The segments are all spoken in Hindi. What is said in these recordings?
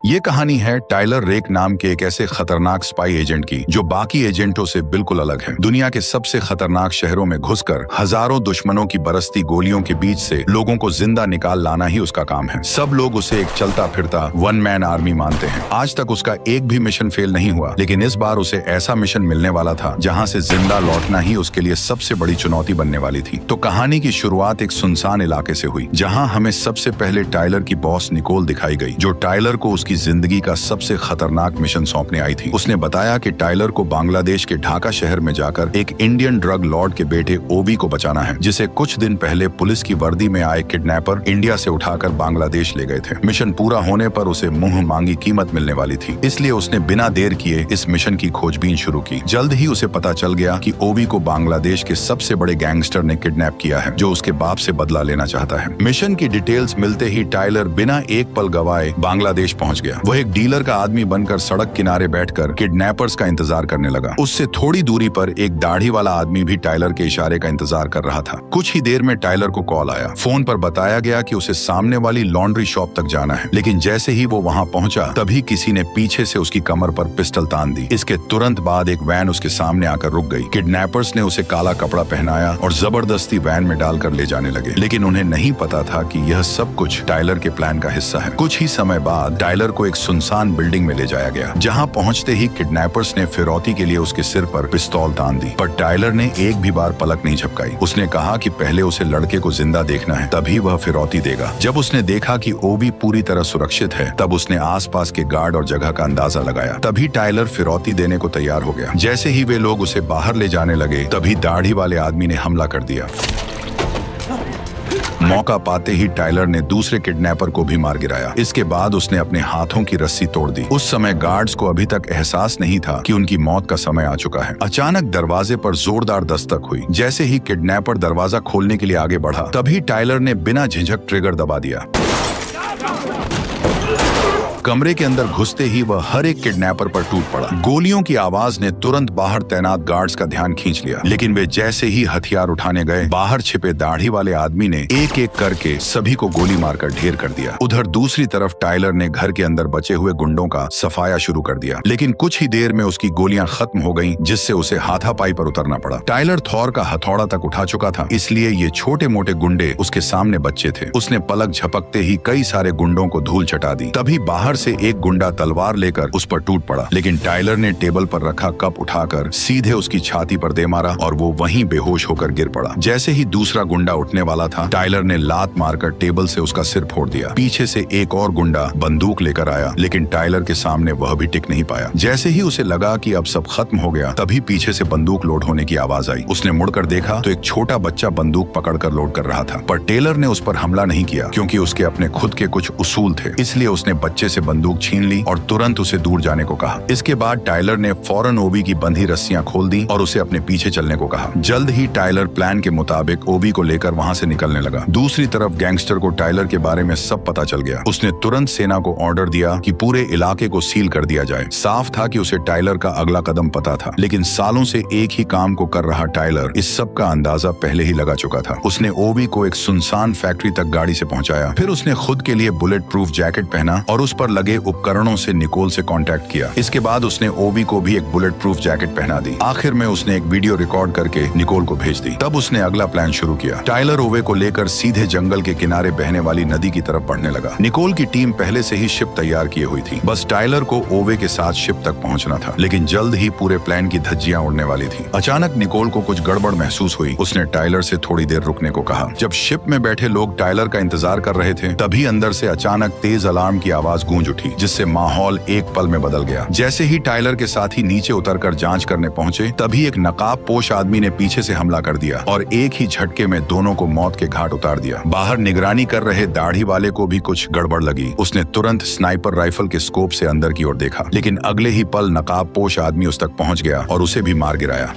ये कहानी है टाइलर रेक नाम के एक ऐसे खतरनाक स्पाई एजेंट की जो बाकी एजेंटों से बिल्कुल अलग है। दुनिया के सबसे खतरनाक शहरों में घुसकर हजारों दुश्मनों की बरसती गोलियों के बीच से लोगों को जिंदा निकाल लाना ही उसका काम है। सब लोग उसे एक चलता फिरता वन मैन आर्मी मानते हैं। आज तक उसका एक भी मिशन फेल नहीं हुआ, लेकिन इस बार उसे ऐसा मिशन मिलने वाला था जहाँ से जिंदा लौटना ही उसके लिए सबसे बड़ी चुनौती बनने वाली थी। तो कहानी की शुरुआत एक सुनसान इलाके से हुई, जहाँ हमें सबसे पहले टाइलर की बॉस निकोल दिखाई गई, जो टाइलर को उसकी जिंदगी का सबसे खतरनाक मिशन सौंपने आई थी। उसने बताया कि टाइलर को बांग्लादेश के ढाका शहर में जाकर एक इंडियन ड्रग लॉर्ड के बेटे ओबी को बचाना है, जिसे कुछ दिन पहले पुलिस की वर्दी में आए किडनैपर इंडिया से उठाकर बांग्लादेश ले गए थे। मिशन पूरा होने पर उसे मुंह मांगी कीमत मिलने वाली थी, इसलिए उसने बिना देर किए इस मिशन की खोजबीन शुरू की। जल्द ही उसे पता चल गया कि ओबी को बांग्लादेश के सबसे बड़े गैंगस्टर ने किडनैप किया है, जो उसके बाप से बदला लेना चाहता है। मिशन की डिटेल्स मिलते ही टाइलर बिना एक पल गवाए बांग्लादेश पहुंच गया। वह एक डीलर का आदमी बनकर सड़क किनारे बैठकर किडनैपर्स का इंतजार करने लगा। उससे थोड़ी दूरी पर एक दाढ़ी वाला आदमी भी टाइलर के इशारे का इंतजार कर रहा था। कुछ ही देर में टाइलर को कॉल आया। फोन पर बताया गया कि उसे सामने वाली लॉन्ड्री शॉप तक जाना है, लेकिन जैसे ही वो वहां पहुंचा तभी किसी ने पीछे से उसकी कमर पर पिस्टल तान दी। इसके तुरंत बाद एक वैन उसके सामने आकर रुक गई। किडनैपर्स ने उसे काला कपड़ा पहनाया और जबरदस्ती वैन में डालकर ले जाने लगे, लेकिन उन्हें नहीं पता था कि यह सब कुछ टाइलर के प्लान का हिस्सा है। कुछ ही समय बाद टाइलर को एक सुनसान बिल्डिंग में ले जाया गया, जहां पहुंचते ही किडनैपर्स ने फिरौती के लिए उसके सिर पर पिस्तौल तान दी, पर टाइलर ने एक भी बार पलक नहीं झपकाई। उसने कहा कि पहले उसे लड़के को जिंदा देखना है, तभी वह फिरौती देगा। जब उसने देखा कि ओबी पूरी तरह सुरक्षित है, तब उसने आसपास के गार्ड और जगह का अंदाजा लगाया। तभी टाइलर फिरौती देने को तैयार हो गया। जैसे ही वे लोग उसे बाहर ले जाने लगे, तभी दाढ़ी वाले आदमी ने हमला कर दिया। मौका पाते ही टाइलर ने दूसरे किडनैपर को भी मार गिराया। इसके बाद उसने अपने हाथों की रस्सी तोड़ दी। उस समय गार्ड्स को अभी तक एहसास नहीं था कि उनकी मौत का समय आ चुका है। अचानक दरवाजे पर जोरदार दस्तक हुई। जैसे ही किडनैपर दरवाजा खोलने के लिए आगे बढ़ा, तभी टाइलर ने बिना झिझक ट्रिगर दबा दिया। कमरे के अंदर घुसते ही वह हर एक किडनैपर पर टूट पड़ा। गोलियों की आवाज ने तुरंत बाहर तैनात गार्ड्स का ध्यान खींच लिया, लेकिन वे जैसे ही हथियार उठाने गए, बाहर छिपे दाढ़ी वाले आदमी ने एक एक करके सभी को गोली मारकर ढेर कर दिया। उधर दूसरी तरफ टाइलर ने घर के अंदर बचे हुए गुंडों का सफाया शुरू कर दिया, लेकिन कुछ ही देर में उसकी गोलियां खत्म हो गईं, जिससे उसे हाथापाई पर उतरना पड़ा। टाइलर थॉर का हथौड़ा तक उठा चुका था, इसलिए ये छोटे मोटे गुंडे उसके सामने बच्चे थे। उसने पलक झपकते ही कई सारे गुंडों को धूल चटा दी। तभी बाहर से एक गुंडा तलवार लेकर उस पर टूट पड़ा, लेकिन टाइलर ने टेबल पर रखा कप उठाकर सीधे उसकी छाती पर दे मारा और वो वहीं बेहोश होकर गिर पड़ा। जैसे ही दूसरा गुंडा उठने वाला था, टाइलर ने लात मारकर टेबल से उसका सिर फोड़ दिया। पीछे से एक और गुंडा बंदूक लेकर आया, लेकिन टाइलर के सामने वह भी टिक नहीं पाया। जैसे ही उसे लगा कि अब सब खत्म हो गया, तभी पीछे से बंदूक लोड होने की आवाज आई। उसने मुड़कर देखा तो एक छोटा बच्चा बंदूक पकड़कर लोड कर रहा था, पर टेलर ने उस पर हमला नहीं किया, क्योंकि उसके अपने खुद के कुछ उसूल थे। इसलिए उसने बच्चे से बंदूक छीन ली और तुरंत उसे दूर जाने को कहा। इसके बाद टाइलर ने फौरन ओबी की बंधी रस्सियां खोल दी और उसे अपने पीछे चलने को कहा। जल्द ही टाइलर प्लान के मुताबिक ओबी को लेकर वहां से निकलने लगा। दूसरी तरफ गैंगस्टर को टाइलर के बारे में सब पता चल गया। उसने तुरंत सेना को ऑर्डर दिया कि पूरे इलाके को सील कर दिया जाए। साफ था कि उसे टाइलर का अगला कदम पता था, लेकिन सालों से एक ही काम को कर रहा टाइलर इस सब का अंदाजा पहले ही लगा चुका था। उसने ओबी को एक सुनसान फैक्ट्री तक गाड़ी से पहुंचाया। फिर उसने खुद के लिए बुलेट प्रूफ जैकेट पहना और उस पर लगे उपकरणों से निकोल से कांटेक्ट किया। इसके बाद उसने ओबी को भी एक बुलेट प्रूफ जैकेट पहना दी। आखिर में उसने एक वीडियो रिकॉर्ड करके निकोल को भेज दी। तब उसने अगला प्लान शुरू किया। टाइलर ओबे को लेकर सीधे जंगल के किनारे बहने वाली नदी की तरफ बढ़ने लगा। निकोल की टीम पहले से ही शिप तैयार किए हुई थी, बस टाइलर को ओबे के साथ शिप तक पहुंचना था। लेकिन जल्द ही पूरे प्लान की धज्जियां उड़ने वाली थी। अचानक निकोल को कुछ गड़बड़ महसूस हुई। उसने टाइलर से थोड़ी देर रुकने को कहा। जब शिप में बैठे लोग टाइलर का इंतजार कर रहे थे, तभी अंदर से अचानक तेज अलार्म की आवाज गूंज उठी, जिससे माहौल एक पल में बदल गया। जैसे ही टाइलर के साथी नीचे उतरकर जांच करने पहुंचे, तभी एक नकाब पोश आदमी ने पीछे से हमला कर दिया और एक ही झटके में दोनों को मौत के घाट उतार दिया। बाहर निगरानी कर रहे दाढ़ी वाले को भी कुछ गड़बड़ लगी। उसने तुरंत स्नाइपर राइफल के स्कोप से अंदर की ओर देखा, लेकिन अगले ही पल नकाब पोश आदमी उस तक पहुंच गया और उसे भी मार गिराया।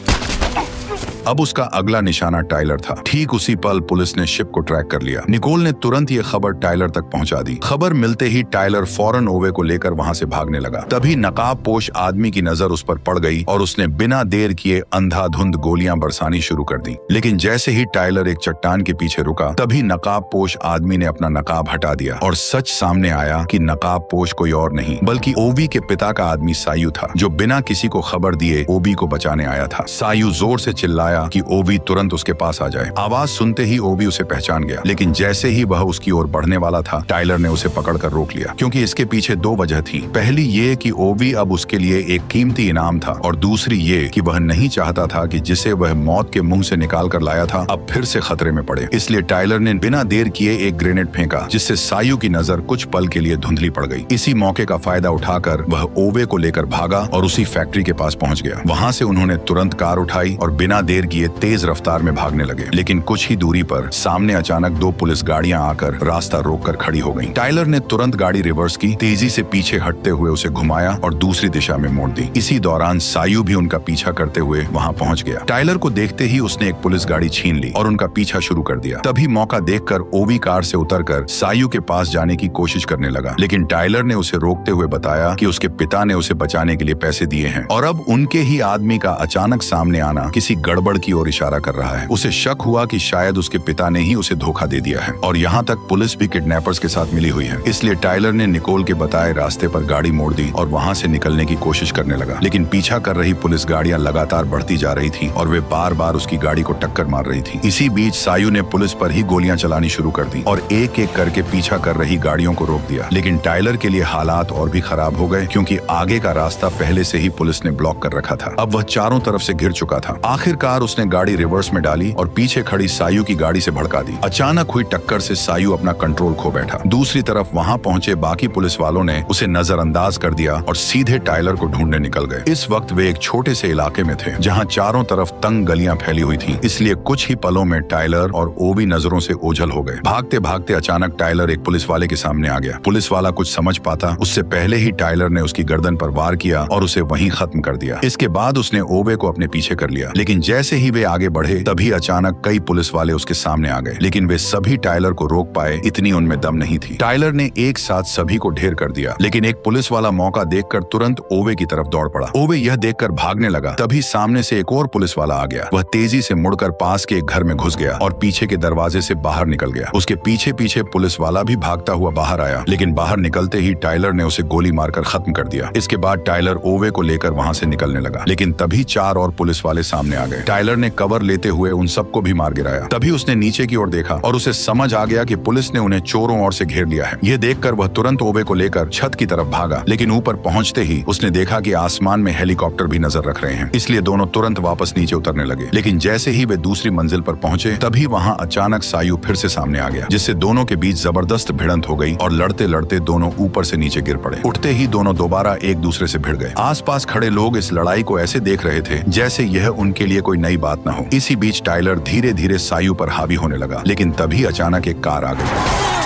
अब उसका अगला निशाना टाइलर था। ठीक उसी पल पुलिस ने शिप को ट्रैक कर लिया। निकोल ने तुरंत ये खबर टाइलर तक पहुंचा दी। खबर मिलते ही टाइलर फौरन ओवे को लेकर वहां से भागने लगा। तभी नकाबपोश आदमी की नजर उस पर पड़ गई और उसने बिना देर किए अंधाधुंध गोलियां बरसानी शुरू कर दी। लेकिन जैसे ही टाइलर एक चट्टान के पीछे रुका, तभी नकाबपोश आदमी ने अपना नकाब हटा दिया और सच सामने आया कि नकाबपोश कोई और नहीं बल्कि ओवी के पिता का आदमी सायू था, जो बिना किसी को खबर दिए ओवी को बचाने आया था। सायू जोर से चिल्लाया कि ओवी तुरंत उसके पास आ जाए। आवाज सुनते ही ओवी उसे पहचान गया, लेकिन जैसे ही वह उसकी ओर बढ़ने वाला था, टाइलर ने उसे पकड़कर रोक लिया, क्योंकि इसके पीछे दो वजह थी। पहली ये कि ओवी अब उसके लिए एक कीमती इनाम था, और दूसरी ये कि वह नहीं चाहता था कि जिसे वह मौत के मुंह से निकाल कर लाया था अब फिर से खतरे में पड़े। इसलिए टाइलर ने बिना देर किए एक ग्रेनेड फेंका, जिससे सायू की नजर कुछ पल के लिए धुंधली पड़ गई। इसी मौके का फायदा उठाकर वह ओवे को लेकर भागा और उसी फैक्ट्री के पास पहुंच गया। वहां से उन्होंने तुरंत कार उठाई और बिना देर किए तेज रफ्तार में भागने लगे। लेकिन कुछ ही दूरी पर सामने अचानक दो पुलिस गाड़ियां आकर रास्ता रोककर खड़ी हो गईं। टाइलर ने तुरंत गाड़ी रिवर्स की, तेजी से पीछे हटते हुए उसे घुमाया और दूसरी दिशा में मोड़ दी। इसी दौरान सायू भी उनका पीछा करते हुए वहां पहुंच गया। टाइलर को देखते ही उसने एक पुलिस गाड़ी छीन ली और उनका पीछा शुरू कर दिया। तभी मौका देखकर ओवी कार से उतरकर सायू के पास जाने की कोशिश करने लगा, लेकिन टाइलर ने उसे रोकते हुए बताया कि उसके पिता ने उसे बचाने के लिए पैसे दिए हैं और अब उनके ही आदमी का अचानक सामने आना किसी गड़बड़ की ओर इशारा कर रहा है। उसे शक हुआ कि शायद उसके पिता ने ही उसे धोखा दे दिया है और यहाँ तक पुलिस भी किडनैपर्स के साथ मिली हुई है। इसलिए टाइलर ने निकोल के बताए रास्ते पर गाड़ी मोड़ दी और वहाँ से निकलने की कोशिश करने लगा, लेकिन पीछा कर रही पुलिस गाड़ियां लगातार बढ़ती जा रही थी और वे बार बार उसकी गाड़ी को टक्कर मार रही थी। इसी बीच सायू ने पुलिस पर ही गोलियां चलानी शुरू कर दी और एक एक करके पीछा कर रही गाड़ियों को रोक दिया। लेकिन टाइलर के लिए हालात और भी खराब हो गए, क्योंकि आगे का रास्ता पहले से ही पुलिस ने ब्लॉक कर रखा था। अब वह चारों तरफ से घिर चुका था। आखिरकार उसने गाड़ी रिवर्स में डाली और पीछे खड़ी सायू की गाड़ी से भड़का दी। अचानक हुई टक्कर से सायू अपना कंट्रोल खो बैठा। दूसरी तरफ वहां पहुंचे बाकी पुलिस वालों ने उसे नजरअंदाज कर दिया और सीधे टाइलर को ढूंढने निकल गए। इस वक्त वे एक छोटे से इलाके में थे, जहां चारों तरफ तंग गलियां फैली हुई थी। इसलिए कुछ ही पलों में टाइलर और ओवी नजरों से ओझल हो गए। भागते भागते अचानक टाइलर एक पुलिस वाले के सामने आ गया। पुलिस वाला कुछ समझ पाता उससे पहले ही टाइलर ने उसकी गर्दन पर वार किया और उसे वहीं खत्म कर दिया। इसके बाद उसने ओवे को अपने पीछे कर लिया, लेकिन जैसे ही वे आगे बढ़े तभी अचानक कई पुलिस वाले उसके सामने आ गए, लेकिन वे सभी टाइलर को रोक पाए इतनी उनमें दम नहीं थी। टाइलर ने एक साथ सभी को ढेर कर दिया, लेकिन एक पुलिस वाला मौका देखकर तुरंत ओवे की तरफ दौड़ पड़ा। ओवे यह देखकर भागने लगा, तभी सामने से एक और पुलिस वाला आ गया। वह तेजी से मुड़कर पास के एक घर में घुस गया और पीछे के दरवाजे से बाहर निकल गया। उसके पीछे पीछे पुलिस वाला भी भागता हुआ बाहर आया, लेकिन बाहर निकलते ही टाइलर ने उसे गोली मारकर खत्म कर दिया। इसके बाद टाइलर ओवे को लेकर वहां से निकलने लगा, लेकिन तभी चार और पुलिस वाले सामने आ गए। टाइलर ने कवर लेते हुए उन सबको भी मार गिराया। तभी उसने नीचे की ओर देखा और उसे समझ आ गया कि पुलिस ने उन्हें चोरों ओर से घेर लिया है। यह देखकर वह तुरंत ओवे को लेकर छत की तरफ भागा, लेकिन ऊपर पहुंचते ही उसने देखा कि आसमान में हेलीकॉप्टर भी नजर रख रहे हैं। इसलिए दोनों तुरंत वापस नीचे उतरने लगे, लेकिन जैसे ही वे दूसरी मंजिल पर पहुंचे तभी वहां अचानक सायू फिर से सामने आ गया, जिससे दोनों के बीच जबरदस्त भिड़ंत हो गई और लड़ते लड़ते दोनों ऊपर से नीचे गिर पड़े। उठते ही दोनों दोबारा एक दूसरे से भिड़ गए। आसपास खड़े लोग इस लड़ाई को ऐसे देख रहे थे जैसे यह उनके लिए कोई नई बात न हो। इसी बीच टाइलर धीरे धीरे सायू पर हावी होने लगा, लेकिन तभी अचानक एक कार आ गई।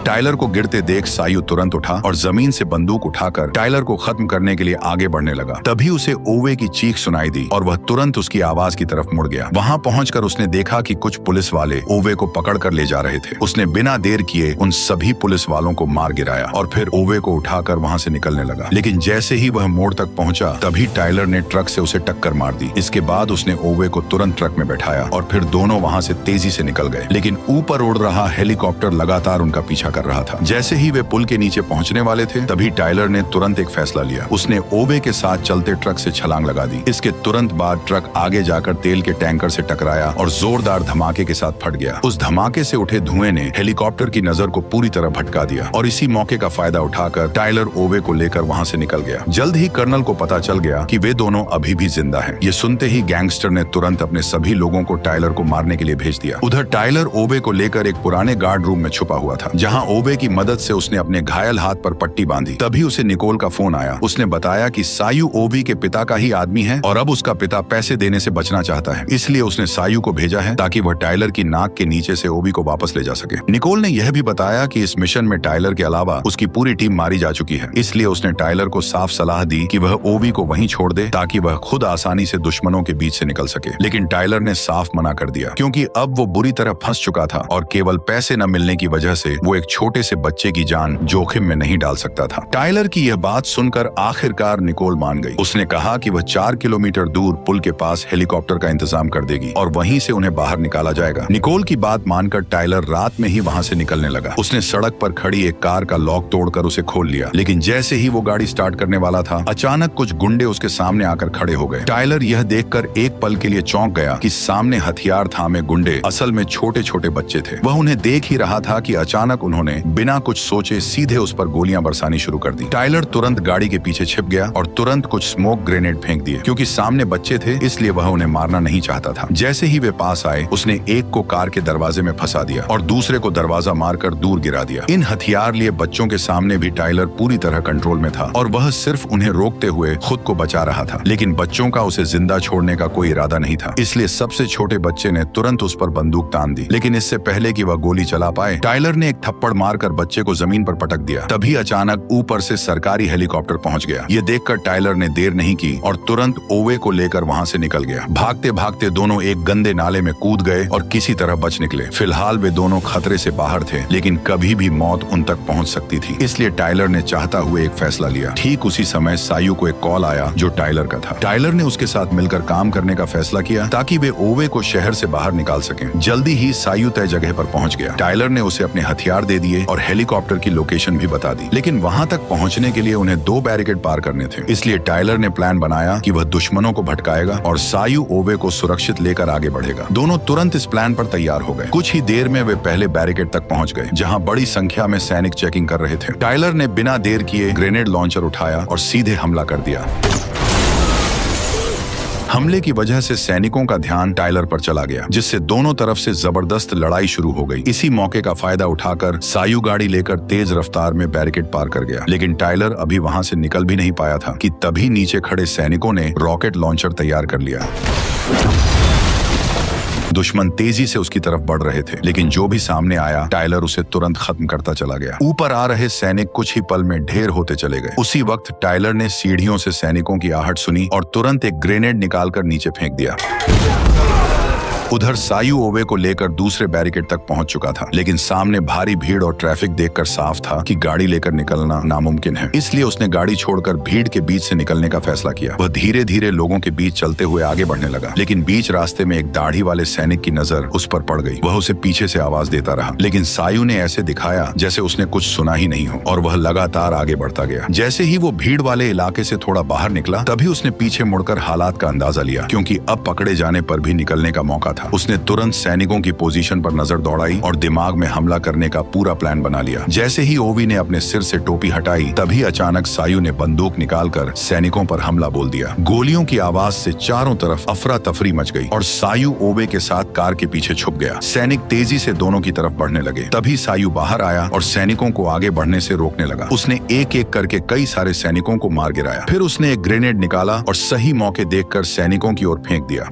टाइलर को गिरते देख सायू तुरंत उठा और जमीन से बंदूक उठाकर टाइलर को खत्म करने के लिए आगे बढ़ने लगा। तभी उसे ओवे की चीख सुनाई दी और वह तुरंत उसकी आवाज की तरफ मुड़ गया। वहां पहुंचकर उसने देखा कि कुछ पुलिस वाले ओवे को पकड़कर ले जा रहे थे। उसने बिना देर किए उन सभी पुलिस वालों को मार गिराया और फिर ओवे को उठाकर वहां से निकलने लगा, लेकिन जैसे ही वह मोड़ तक पहुंचा तभी टाइलर ने ट्रक से उसे टक्कर मार दी। इसके बाद उसने ओवे को तुरंत ट्रक में बैठाया और फिर दोनों वहां से तेजी से निकल गए, लेकिन ऊपर उड़ रहा हेलीकॉप्टर लगातार उनका पीछा कर रहा था। जैसे ही वे पुल के नीचे पहुंचने वाले थे तभी टाइलर ने तुरंत एक फैसला लिया। उसने ओवे के साथ चलते ट्रक से छलांग लगा दी। इसके तुरंत बाद ट्रक आगे जाकर तेल के टैंकर से टकराया और जोरदार धमाके के साथ फट गया। उस धमाके से उठे धुएं ने हेलीकॉप्टर की नजर को पूरी तरह भटका दिया और इसी मौके का फायदा उठाकर टाइलर ओवे को लेकर वहां से निकल गया। जल्द ही कर्नल को पता चल गया कि वे दोनों अभी भी जिंदा हैं। ये सुनते ही गैंगस्टर ने तुरंत अपने सभी लोगों को टाइलर को मारने के लिए भेज दिया। उधर टाइलर ओवे को लेकर एक पुराने गार्ड रूम में छुपा हुआ था, जहां वहाँ ओवे की मदद से उसने अपने घायल हाथ पर पट्टी बांधी। तभी उसे निकोल का फोन आया। उसने बताया कि सायू ओवी के पिता का ही आदमी है और अब उसका पिता पैसे देने से बचना चाहता है, इसलिए उसने सायू को भेजा है ताकि वह टाइलर की नाक के नीचे से ओवी को वापस ले जा सके। निकोल ने यह भी बताया कि इस मिशन में टाइलर के अलावा उसकी पूरी टीम मारी जा चुकी है, इसलिए उसने टाइलर को साफ सलाह दी कि वह ओवी को वहीं छोड़ दे ताकि वह खुद आसानी से दुश्मनों के बीच से निकल सके। लेकिन टाइलर ने साफ मना कर दिया क्योंकि अब वो बुरी तरह फंस चुका था और केवल पैसे न मिलने की वजह से वो एक छोटे से बच्चे की जान जोखिम में नहीं डाल सकता था। टाइलर की यह बात सुनकर आखिरकार निकोल मान गई। उसने कहा कि वह 4 किलोमीटर दूर पुल के पास हेलीकॉप्टर का इंतजाम कर देगी और वहीं से उन्हें बाहर निकाला जाएगा। निकोल की बात मानकर टाइलर रात में ही वहां से निकलने लगा। उसने सड़क पर खड़ी एक कार का लॉक तोड़कर उसे खोल लिया, लेकिन जैसे ही वो गाड़ी स्टार्ट करने वाला था, अचानक कुछ गुंडे उसके सामने आकर खड़े हो गए। टाइलर यह देखकर एक पल के लिए चौंक गया कि सामने हथियार थामे गुंडे असल में छोटे छोटे बच्चे थे। वह उन्हें देख ही रहा था कि अचानक उन्होंने बिना कुछ सोचे सीधे उस पर गोलियां बरसानी शुरू कर दी। टाइलर तुरंत गाड़ी के पीछे छिप गया और तुरंत कुछ स्मोक ग्रेनेड फेंक दिए। क्योंकि सामने बच्चे थे इसलिए वह उन्हें मारना नहीं चाहता था। जैसे ही वे पास आए, उसने एक को कार के दरवाजे में फंसा दिया और दूसरे को दरवाजा मारकर दूर गिरा दिया। इन हथियार लिए बच्चों के सामने भी टाइलर पूरी तरह कंट्रोल में था और वह सिर्फ उन्हें रोकते हुए खुद को बचा रहा था, लेकिन बच्चों का उसे जिंदा छोड़ने का कोई इरादा नहीं था। इसलिए सबसे छोटे बच्चे ने तुरंत उस पर बंदूक तान दी, लेकिन इससे पहले कि वह गोली चला पाए, टाइलर ने एक थप्पड़ मारकर बच्चे को जमीन पर पटक दिया। तभी अचानक ऊपर से सरकारी हेलीकॉप्टर पहुंच गया। ये देखकर टाइलर ने देर नहीं की और तुरंत ओवे को लेकर वहां से निकल गया। भागते भागते दोनों एक गंदे नाले में कूद गए और किसी तरह बच निकले। फिलहाल वे दोनों खतरे से बाहर थे, लेकिन कभी भी मौत उन तक पहुंच सकती थी, इसलिए टाइलर ने चाहता हुए एक फैसला लिया। ठीक उसी समय सायू को एक कॉल आया जो टाइलर का था। टाइलर ने उसके साथ मिलकर काम करने का फैसला किया ताकि वे ओवे को शहर से बाहर निकाल सकें। जल्दी ही सायू तय जगह पर पहुंच गया। टाइलर ने उसे अपने हथियार दे दिए और हेलीकॉप्टर की लोकेशन भी बता दी, लेकिन वहां तक पहुंचने के लिए उन्हें 2 बैरिकेड पार करने थे। इसलिए टाइलर ने प्लान बनाया कि वह दुश्मनों को भटकाएगा और सायू ओवे को सुरक्षित लेकर आगे बढ़ेगा। दोनों तुरंत इस प्लान पर तैयार हो गए। कुछ ही देर में वे पहले बैरिकेड तक पहुंच गए, जहां बड़ी संख्या में सैनिक चेकिंग कर रहे थे। टाइलर ने बिना देर किए ग्रेनेड लॉन्चर उठाया और सीधे हमला कर दिया। हमले की वजह से सैनिकों का ध्यान टाइलर पर चला गया, जिससे दोनों तरफ से जबरदस्त लड़ाई शुरू हो गई। इसी मौके का फायदा उठाकर सायू गाड़ी लेकर तेज रफ्तार में बैरिकेड पार कर गया, लेकिन टाइलर अभी वहां से निकल भी नहीं पाया था कि तभी नीचे खड़े सैनिकों ने रॉकेट लॉन्चर तैयार कर लिया। दुश्मन तेजी से उसकी तरफ बढ़ रहे थे, लेकिन जो भी सामने आया टाइलर उसे तुरंत खत्म करता चला गया। ऊपर आ रहे सैनिक कुछ ही पल में ढेर होते चले गए। उसी वक्त टाइलर ने सीढ़ियों से सैनिकों की आहट सुनी और तुरंत एक ग्रेनेड निकालकर नीचे फेंक दिया। उधर सायू ओवे को लेकर दूसरे बैरिकेड तक पहुंच चुका था, लेकिन सामने भारी भीड़ और ट्रैफिक देखकर साफ था कि गाड़ी लेकर निकलना नामुमकिन है। इसलिए उसने गाड़ी छोड़कर भीड़ के बीच से निकलने का फैसला किया। वह धीरे धीरे लोगों के बीच चलते हुए आगे बढ़ने लगा, लेकिन बीच रास्ते में एक दाढ़ी वाले सैनिक की नजर उस पर पड़ गई। वह उसे पीछे से आवाज देता रहा, लेकिन सायू ने ऐसे दिखाया जैसे उसने कुछ सुना ही नहीं हो और वह लगातार आगे बढ़ता गया। जैसे ही वो भीड़ वाले इलाके से थोड़ा बाहर निकला, तभी उसने पीछे मुड़कर हालात का अंदाजा लिया, क्योंकि अब पकड़े जाने पर भी निकलने का मौका था। उसने तुरंत सैनिकों की पोजीशन पर नजर दौड़ाई और दिमाग में हमला करने का पूरा प्लान बना लिया। जैसे ही ओवी ने अपने सिर से टोपी हटाई, तभी अचानक सायू ने बंदूक निकालकर सैनिकों पर हमला बोल दिया। गोलियों की आवाज से चारों तरफ अफरा तफरी मच गई और सायू ओवे के साथ कार के पीछे छुप गया। सैनिक तेजी से दोनों की तरफ बढ़ने लगे। तभी सायू बाहर आया और सैनिकों को आगे बढ़ने से रोकने लगा। उसने एक एक करके कई सारे सैनिकों को मार गिराया। फिर उसने एक ग्रेनेड निकाला और सही मौके देखकर सैनिकों की ओर फेंक दिया।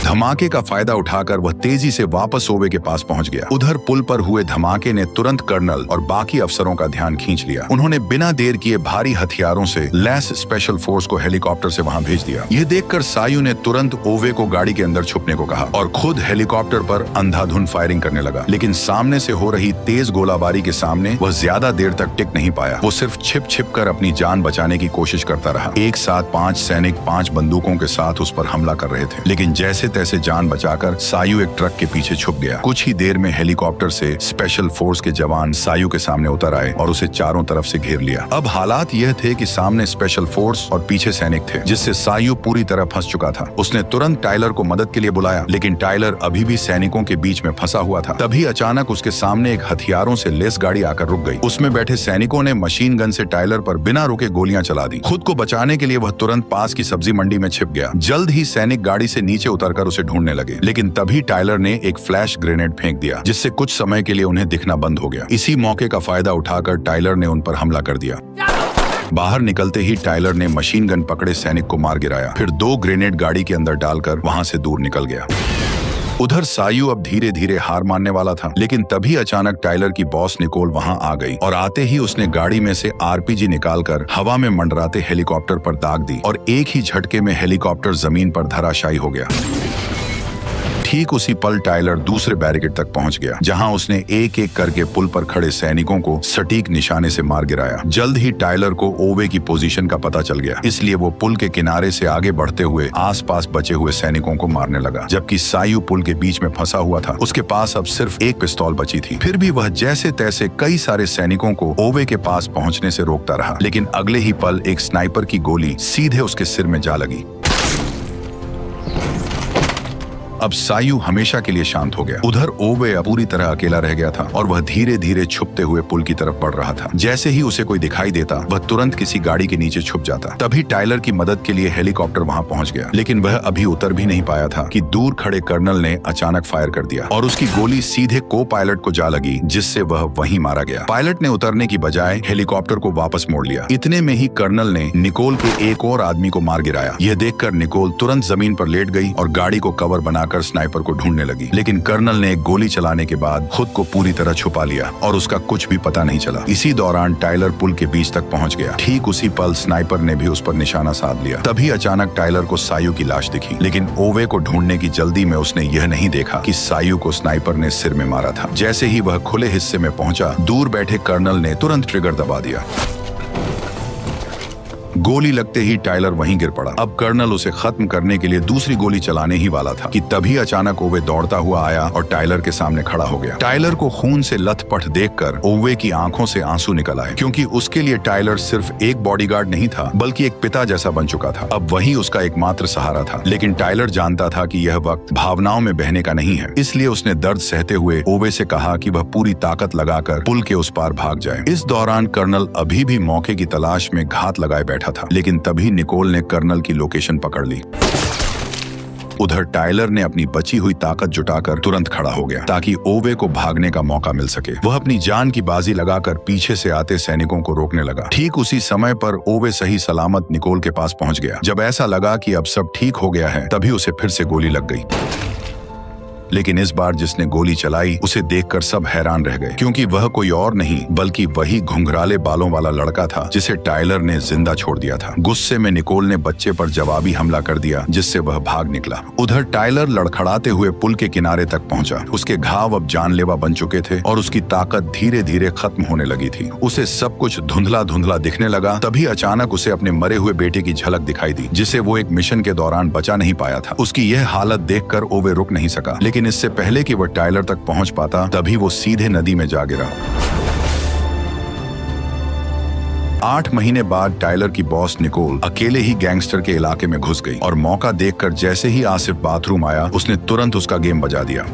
धमाके का फायदा उठाकर वह तेजी से वापस ओवे के पास पहुंच गया। उधर पुल पर हुए धमाके ने तुरंत कर्नल और बाकी अफसरों का ध्यान खींच लिया। उन्होंने बिना देर किए भारी हथियारों से लैस स्पेशल फोर्स को हेलीकॉप्टर से वहां भेज दिया। यह देखकर सायू ने तुरंत ओवे को गाड़ी के अंदर छुपने को कहा और खुद हेलीकॉप्टर पर अंधाधुंध फायरिंग करने लगा। लेकिन सामने से हो रही तेज गोलाबारी के सामने वह ज्यादा देर तक टिक नहीं पाया। वो सिर्फ छिप छिप कर अपनी जान बचाने की कोशिश करता रहा। एक साथ 5 सैनिक 5 बंदूकों के साथ उस पर हमला कर रहे थे, लेकिन जैसे तैसे जान बचाकर सायू एक ट्रक के पीछे छुप गया। कुछ ही देर में हेलीकॉप्टर से स्पेशल फोर्स के जवान सायू के सामने उतर आए और उसे चारों तरफ से घेर लिया। अब हालात यह थे कि सामने स्पेशल फोर्स और पीछे सैनिक थे, जिससे सायू पूरी तरह फंस चुका था। उसने तुरंत टाइलर को मदद के लिए बुलाया, लेकिन टाइलर अभी भी सैनिकों के बीच में फंसा हुआ था। तभी अचानक उसके सामने एक हथियारों से लेस गाड़ी आकर रुक गई। उसमें बैठे सैनिकों ने मशीन गन से टाइलर पर बिना रुके गोलियां चला दी। खुद को बचाने के लिए वह तुरंत पास की सब्जी मंडी में छिप गया। जल्द ही सैनिक गाड़ी से नीचे उतरकर जाकर उसे ढूंढने लगे। लेकिन तभी टायलर ने एक फ्लैश ग्रेनेड फेंक दिया, जिससे कुछ समय के लिए उन्हें दिखना बंद हो गया। इसी मौके का फायदा उठाकर टायलर ने उन पर हमला कर दिया। बाहर निकलते ही टायलर ने मशीन गन पकड़े सैनिक को मार गिराया, फिर 2 ग्रेनेड गाड़ी के अंदर डालकर वहां से दूर निकल गया। उधर सायू अब धीरे धीरे हार मानने वाला था, लेकिन तभी अचानक टायलर की बॉस निकोल वहां आ गई और आते ही उसने गाड़ी में से आरपीजी निकालकर हवा में मंडराते हेलीकॉप्टर पर दाग दी और एक ही झटके में हेलीकॉप्टर जमीन पर धराशायी हो गया। ठीक उसी पल टायलर दूसरे बैरिकेड तक पहुंच गया, जहां उसने एक एक करके पुल पर खड़े सैनिकों को सटीक निशाने से मार गिराया। जल्द ही टायलर को ओवे की पोजीशन का पता चल गया, इसलिए वो पुल के किनारे से आगे बढ़ते हुए आसपास बचे हुए सैनिकों को मारने लगा। जबकि सायू पुल के बीच में फंसा हुआ था, उसके पास अब सिर्फ एक पिस्तौल बची थी। फिर भी वह जैसे तैसे कई सारे सैनिकों को ओवे के पास पहुंचने से रोकता रहा, लेकिन अगले ही पल एक स्नाइपर की गोली सीधे उसके सिर में जा लगी। अब सायू हमेशा के लिए शांत हो गया। उधर ओवे अब पूरी तरह अकेला रह गया था और वह धीरे धीरे छुपते हुए पुल की तरफ बढ़ रहा था। जैसे ही उसे कोई दिखाई देता, वह तुरंत किसी गाड़ी के नीचे छुप जाता। तभी टायलर की मदद के लिए हेलीकॉप्टर वहां पहुंच गया, लेकिन वह अभी उतर भी नहीं पाया था कि दूर खड़े कर्नल ने अचानक फायर कर दिया और उसकी गोली सीधे को पायलट को जा लगी, जिससे वह वहीं मारा गया। पायलट ने उतरने की बजाय हेलीकॉप्टर को वापस मोड़ लिया। इतने में ही कर्नल ने निकोल के एक और आदमी को मार गिराया। यह देखकर निकोल तुरंत जमीन पर लेट गई और गाड़ी को कवर बनाकर स्नाइपर को ढूंढने लगी। लेकिन कर्नल ने एक गोली चलाने के बाद खुद को पूरी तरह छुपा लिया और उसका कुछ भी पता नहीं चला। इसी दौरान टायलर पुल के बीच तक पहुंच गया। ठीक उसी पल स्नाइपर ने भी उस पर निशाना साध लिया। तभी अचानक टायलर को सायू की लाश दिखी, लेकिन ओवे को ढूंढने की जल्दी में उसने यह नहीं देखा कि सायू को स्नाइपर ने सिर में मारा था। जैसे ही वह खुले हिस्से में पहुंचा, दूर बैठे कर्नल ने तुरंत ट्रिगर दबा दिया। गोली लगते ही टायलर वहीं गिर पड़ा। अब कर्नल उसे खत्म करने के लिए दूसरी गोली चलाने ही वाला था कि तभी अचानक ओवे दौड़ता हुआ आया और टायलर के सामने खड़ा हो गया। टायलर को खून से लथपथ देखकर ओवे की आंखों से आंसू निकल आए, क्योंकि उसके लिए टायलर सिर्फ एक बॉडीगार्ड नहीं था, बल्कि एक पिता जैसा बन चुका था। अब वही उसका एकमात्र सहारा था। लेकिन टायलर जानता था कि यह वक्त भावनाओं में बहने का नहीं है, इसलिए उसने दर्द सहते हुए ओवे से कहा कि वह पूरी ताकत लगाकर पुल के उस पार भाग जाए। इस दौरान कर्नल अभी भी मौके की तलाश में घात लगाए बैठा था, लेकिन तभी निकोल ने कर्नल की लोकेशन पकड़ ली। उधर टायलर ने अपनी बची हुई ताकत जुटाकर तुरंत खड़ा हो गया, ताकि ओवे को भागने का मौका मिल सके। वह अपनी जान की बाजी लगाकर पीछे से आते सैनिकों को रोकने लगा। ठीक उसी समय पर ओवे सही सलामत निकोल के पास पहुंच गया। जब ऐसा लगा कि अब सब ठीक हो गया है, तभी उसे फिर से गोली लग गई। लेकिन इस बार जिसने गोली चलाई उसे देखकर सब हैरान रह गए, क्योंकि वह कोई और नहीं बल्कि वही घुंघराले बालों वाला लड़का था जिसे टायलर ने जिंदा छोड़ दिया था। गुस्से में निकोल ने बच्चे पर जवाबी हमला कर दिया, जिससे वह भाग निकला। उधर टायलर लड़खड़ाते हुए पुल के किनारे तक पहुंचा। उसके घाव अब जानलेवा बन चुके थे और उसकी ताकत धीरे धीरे खत्म होने लगी थी। उसे सब कुछ धुंधला धुंधला दिखने लगा। तभी अचानक उसे अपने मरे हुए बेटे की झलक दिखाई दी, जिसे वो एक मिशन के दौरान बचा नहीं पाया था। उसकी यह हालत देखकर ओवे रुक नहीं सका, लेकिन इससे पहले कि वह टायलर तक पहुंच पाता, तभी वो सीधे नदी में जा गिरा। 8 महीने बाद टायलर की बॉस निकोल अकेले ही गैंगस्टर के इलाके में घुस गई और मौका देखकर जैसे ही आसिफ बाथरूम आया, उसने तुरंत उसका गेम बजा दिया।